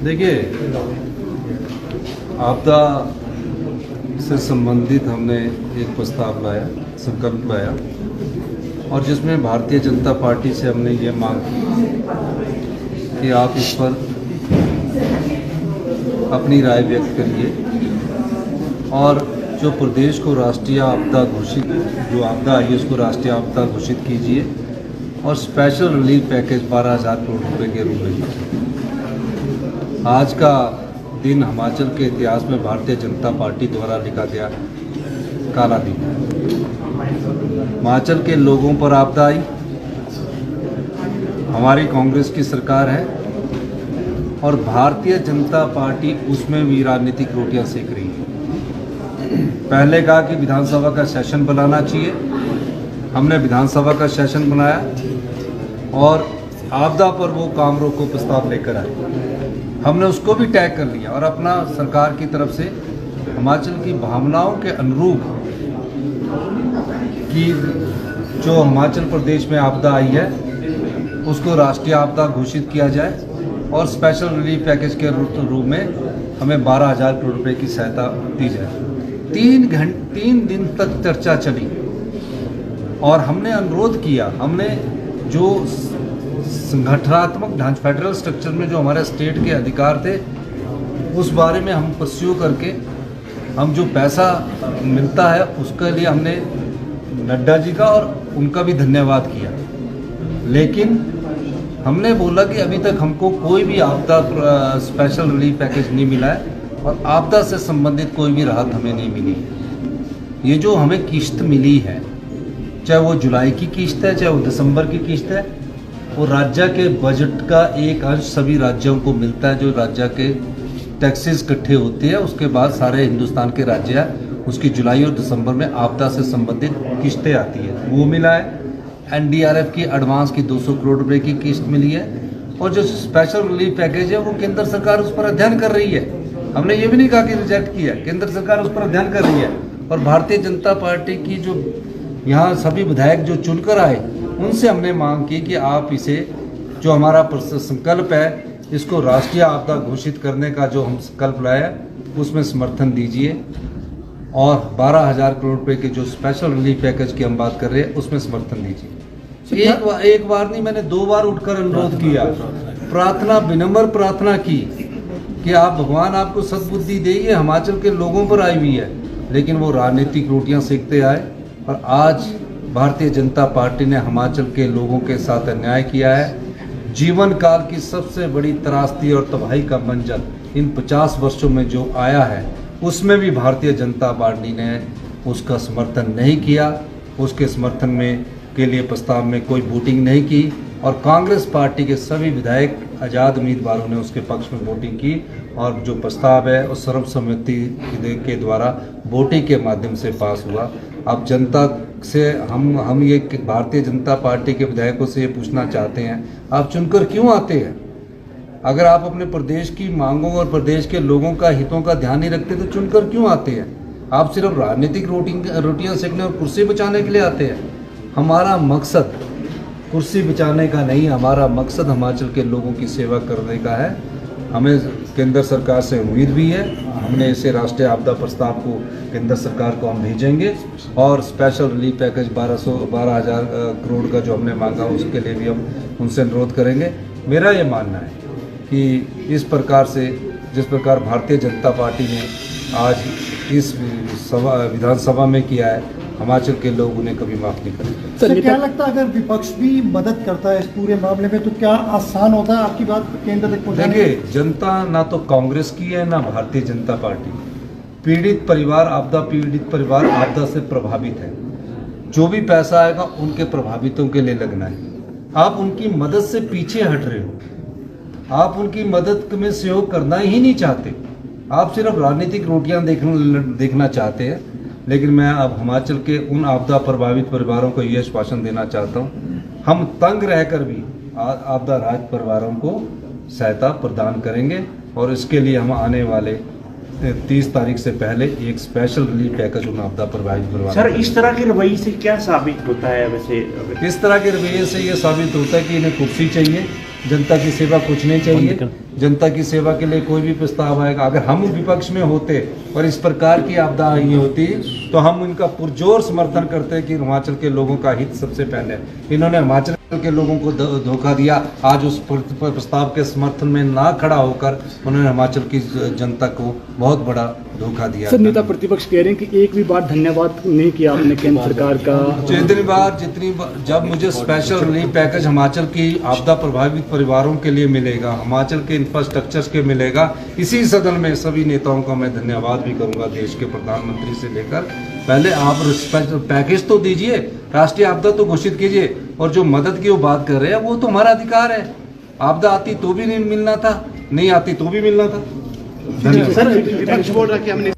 देखिए, आपदा से संबंधित हमने एक प्रस्ताव लाया, संकल्प लाया, और जिसमें भारतीय जनता पार्टी से हमने ये मांग की कि आप इस पर अपनी राय व्यक्त करिए और जो प्रदेश को राष्ट्रीय आपदा घोषित, जो आपदा आई है उसको राष्ट्रीय आपदा घोषित कीजिए और स्पेशल रिलीफ पैकेज 12,000 करोड़ रुपए के रूप में दीजिए। आज का दिन हिमाचल के इतिहास में भारतीय जनता पार्टी द्वारा लिखा गया काला दिन है। हिमाचल के लोगों पर आपदा आई, हमारी कांग्रेस की सरकार है और भारतीय जनता पार्टी उसमें भी राजनीतिक रोटियां सेक रही है। पहले कहा कि विधानसभा का सेशन बुलाना चाहिए, हमने विधानसभा का सेशन बनाया और आपदा पर वो काम रोको प्रस्ताव लेकर आए, हमने उसको भी टैग कर लिया और अपना सरकार की तरफ से हिमाचल की भावनाओं के अनुरूप कि जो हिमाचल प्रदेश में आपदा आई है उसको राष्ट्रीय आपदा घोषित किया जाए और स्पेशल रिलीफ पैकेज के रूप में हमें 12,000 करोड़ रुपए की सहायता दी जाए। 3 दिन तक चर्चा चली और हमने अनुरोध किया, हमने जो संगठनात्मक ढांचा फेडरल स्ट्रक्चर में जो हमारे स्टेट के अधिकार थे उस बारे में हम परस्यू करके हम जो पैसा मिलता है उसके लिए हमने नड्डा जी का और उनका भी धन्यवाद किया, लेकिन हमने बोला कि अभी तक हमको कोई भी आपदा स्पेशल रिलीफ पैकेज नहीं मिला है और आपदा से संबंधित कोई भी राहत हमें नहीं मिली है। ये जो हमें किश्त मिली है, चाहे वो जुलाई की किश्त है चाहे वो दिसंबर की किश्त है, वो राज्य के बजट का एक अंश सभी राज्यों को मिलता है। जो राज्य के टैक्सेस इकट्ठे होते हैं उसके बाद सारे हिंदुस्तान के राज्य उसकी जुलाई और दिसंबर में आपदा से संबंधित किश्तें आती है, वो मिला है। एनडीआरएफ की एडवांस की 200 करोड़ रुपए की किश्त मिली है और जो स्पेशल रिलीफ पैकेज है वो केंद्र सरकार उस पर अध्ययन कर रही है। हमने ये भी नहीं कहा कि रिजेक्ट किया, केंद्र सरकार उस पर अध्ययन कर रही है और भारतीय जनता पार्टी की जो यहाँ सभी विधायक जो चुनकर आए उनसे हमने मांग की कि आप इसे जो हमारा संकल्प है इसको राष्ट्रीय आपदा घोषित करने का जो हम संकल्प लाए उसमें समर्थन दीजिए और 12,000 करोड़ रुपए के जो स्पेशल रिलीफ पैकेज की हम बात कर रहे हैं उसमें समर्थन दीजिए। एक बार नहीं, मैंने 2 बार उठकर अनुरोध किया, प्रार्थना, विनम्र प्रार्थना की कि आप भगवान आपको सद्बुद्धि दे, ये हिमाचल के लोगों पर आई हुई है, लेकिन वो राजनीतिक रोटियां सेकते आए और आज भारतीय जनता पार्टी ने हिमाचल के लोगों के साथ अन्याय किया है। जीवन काल की सबसे बड़ी त्रासदी और तबाही का मंजर इन 50 वर्षों में जो आया है उसमें भी भारतीय जनता पार्टी ने उसका समर्थन नहीं किया, उसके समर्थन में के लिए प्रस्ताव में कोई वोटिंग नहीं की और कांग्रेस पार्टी के सभी विधायक आज़ाद उम्मीदवारों ने उसके पक्ष में वोटिंग की और जो प्रस्ताव है वो सर्वसम्मति के द्वारा वोटिंग के माध्यम से पास हुआ। अब जनता से हम ये भारतीय जनता पार्टी के विधायकों से ये पूछना चाहते हैं, आप चुनकर क्यों आते हैं? अगर आप अपने प्रदेश की मांगों और प्रदेश के लोगों का हितों का ध्यान नहीं रखते तो चुनकर क्यों आते हैं? आप सिर्फ राजनीतिक रोटियां सेकने और कुर्सी बचाने के लिए आते हैं। हमारा मकसद कुर्सी बचाने का नहीं, हमारा मकसद हिमाचल के लोगों की सेवा करने का है। हमें केंद्र सरकार से उम्मीद भी है, हमने इसे राष्ट्रीय आपदा प्रस्ताव को केंद्र सरकार को हम भेजेंगे और स्पेशल रिलीफ पैकेज 12,000 करोड़ का जो हमने मांगा उसके लिए भी हम उनसे अनुरोध करेंगे। मेरा ये मानना है कि इस प्रकार से जिस प्रकार भारतीय जनता पार्टी ने आज इस विधानसभा में किया है, हिमाचल के लोग उन्हें कभी माफ नहीं करेंगे। सर, क्या लगता है अगर विपक्ष भी मदद करता है इस पूरे मामले में तो क्या आसान होता है आपकी बात केंद्र तक पहुंचाने? देखिए, जनता ना तो कांग्रेस की है ना भारतीय जनता पार्टी। पीड़ित परिवार, आपदा पीड़ित परिवार आपदा से प्रभावित है। जो भी पैसा आएगा उनके प्रभावितों के लिए लगना है। आप उनकी मदद से पीछे हट रहे हो, आप उनकी मदद में सहयोग करना ही नहीं चाहते, आप सिर्फ राजनीतिक रोटियां देखना चाहते हैं। लेकिन मैं अब हिमाचल के उन आपदा प्रभावित परिवारों को ये आश्वासन देना चाहता हूँ, हम तंग रहकर भी आपदा राहत परिवारों को सहायता प्रदान करेंगे और इसके लिए हम आने वाले 30 तारीख से पहले एक स्पेशल रिलीफ पैकेज उन आपदा प्रभावित परिवारों। सर, इस तरह के रवैये से क्या साबित होता है? वैसे इस तरह के रवैये से ये साबित होता है कि इन्हें कुर्सी चाहिए, जनता की सेवा कुछ नहीं चाहिए। जनता की सेवा के लिए कोई भी प्रस्ताव आएगा, अगर हम विपक्ष में होते और इस प्रकार की आपदा आई होती तो हम इनका पुरजोर समर्थन करते कि हिमाचल के लोगों का हित सबसे पहले। इन्होंने हिमाचल के लोगों को धोखा दिया। आज उस प्रस्ताव के समर्थन में ना खड़ा होकर उन्होंने हिमाचल की जनता को बहुत बड़ा धोखा दिया। सर, नेता प्रतिपक्ष कह रहे हैं कि एक भी बार धन्यवाद नहीं किया आपने केंद्र सरकार का। जितनी बार जब मुझे स्पेशल रिलीफ पैकेज हिमाचल की आपदा प्रभावित परिवारों के लिए मिलेगा, हिमाचल के इंफ्रास्ट्रक्चर के मिलेगा, इसी सदन में सभी नेताओं का मैं धन्यवाद भी करूंगा, देश के प्रधानमंत्री से लेकर। पहले आप स्पेशल पैकेज तो दीजिए, राष्ट्रीय आपदा तो घोषित कीजिए, और जो मदद की वो बात कर रहे हैं वो तो हमारा अधिकार है। आपदा आती तो भी नहीं मिलना था, नहीं आती तो भी मिलना था। धन्यवाद। सर, विपक्ष बोल रहा है कि हमने